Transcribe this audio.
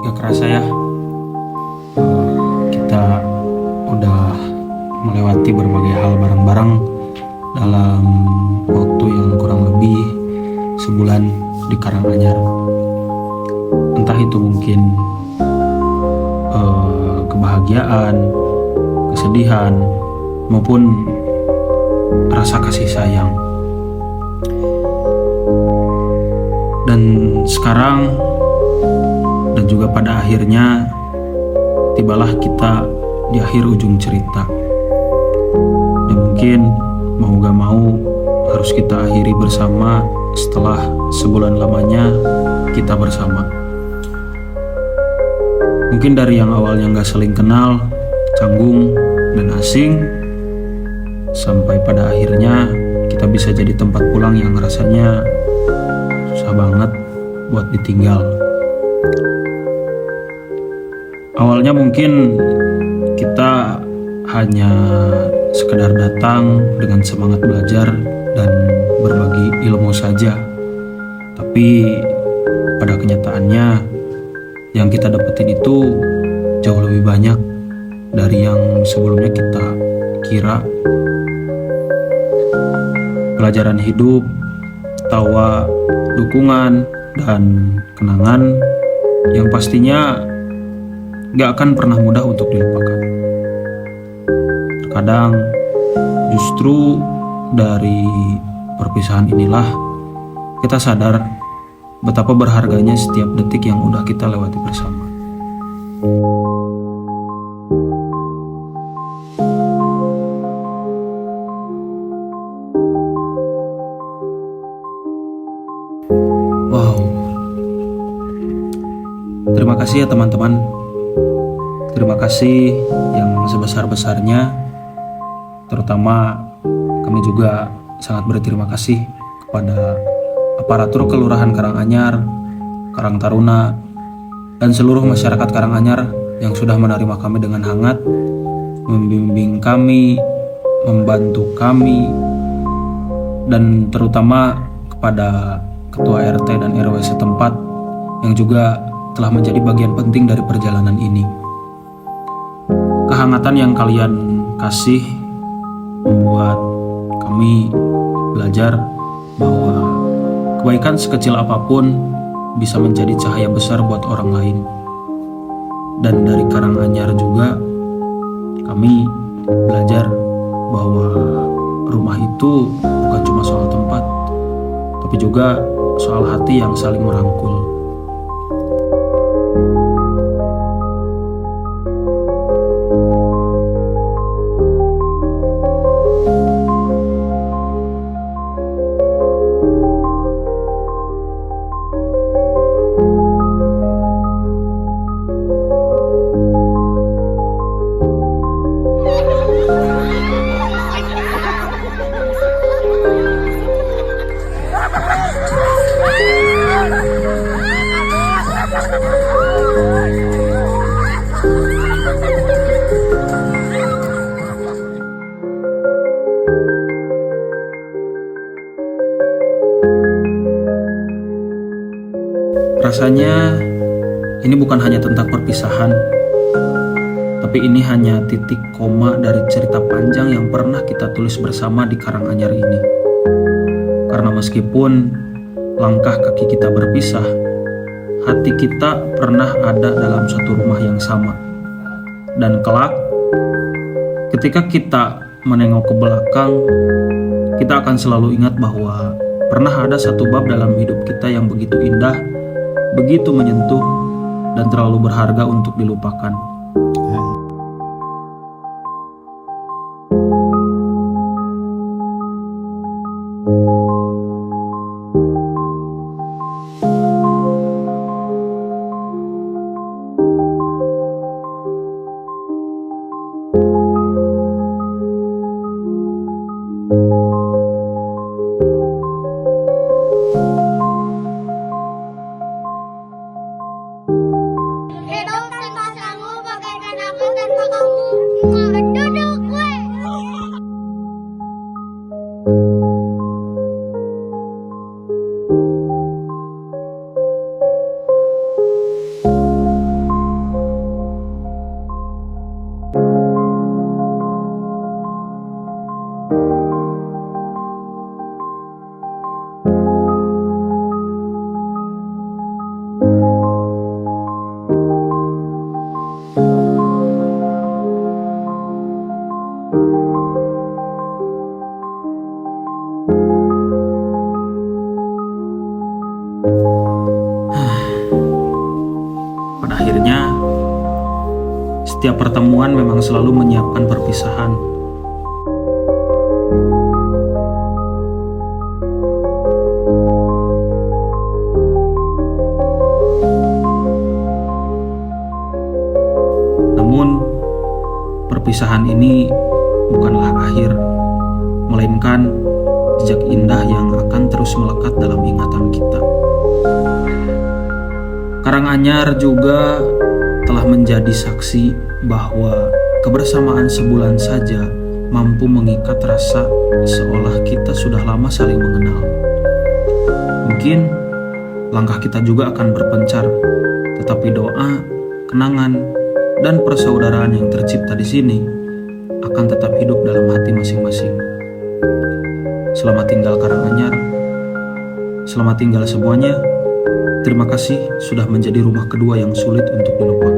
Gak kerasa ya, kita udah melewati berbagai hal bareng-bareng dalam waktu yang kurang lebih sebulan di Karanganyar. Entah itu mungkin kebahagiaan, kesedihan, maupun rasa kasih sayang. Dan sekarang dan juga pada akhirnya tibalah kita di akhir ujung cerita. Dan mungkin mau gak mau harus kita akhiri bersama setelah sebulan lamanya kita bersama. Mungkin dari yang awalnya gak saling kenal, canggung dan asing, sampai pada akhirnya kita bisa jadi tempat pulang yang rasanya susah banget buat ditinggal. Awalnya mungkin kita hanya sekedar datang dengan semangat belajar dan berbagi ilmu saja. Tapi pada kenyataannya yang kita dapetin itu jauh lebih banyak dari yang sebelumnya kita kira. Pelajaran hidup, tawa, dukungan, dan kenangan yang pastinya gak akan pernah mudah untuk dilupakan. Terkadang justru dari perpisahan inilah kita sadar betapa berharganya setiap detik yang udah kita lewati bersama. Wow, terima kasih ya teman-teman. Terima kasih yang sebesar-besarnya. Terutama kami juga sangat berterima kasih kepada aparatur Kelurahan Karanganyar, Karang Taruna, dan seluruh masyarakat Karanganyar yang sudah menerima kami dengan hangat, membimbing kami, membantu kami, dan terutama kepada Ketua RT dan RW setempat yang juga telah menjadi bagian penting dari perjalanan ini. Kehangatan yang kalian kasih membuat kami belajar bahwa kebaikan sekecil apapun bisa menjadi cahaya besar buat orang lain. Dan dari Karanganyar juga kami belajar bahwa rumah itu bukan cuma soal tempat, tapi juga soal hati yang saling merangkul. Rasanya ini bukan hanya tentang perpisahan, tapi ini hanya titik koma dari cerita panjang yang pernah kita tulis bersama di Karanganyar ini. Karena meskipun langkah kaki kita berpisah, hati kita pernah ada dalam satu rumah yang sama. Dan kelak, ketika kita menengok ke belakang, kita akan selalu ingat bahwa pernah ada satu bab dalam hidup kita yang begitu indah, begitu menyentuh, dan terlalu berharga untuk dilupakan. Hidup tanpa sanggup akhirnya, setiap pertemuan memang selalu menyiapkan perpisahan. Namun, perpisahan ini bukanlah akhir, melainkan jejak indah yang akan terus melekat dalam ingatan kita. Karanganyar juga telah menjadi saksi bahwa kebersamaan sebulan saja mampu mengikat rasa seolah kita sudah lama saling mengenal. Mungkin langkah kita juga akan berpencar, tetapi doa, kenangan, dan persaudaraan yang tercipta di sini akan tetap hidup dalam hati masing-masing. Selamat tinggal Karanganyar. Selamat tinggal semuanya. Terima kasih sudah menjadi rumah kedua yang sulit untuk dilupakan.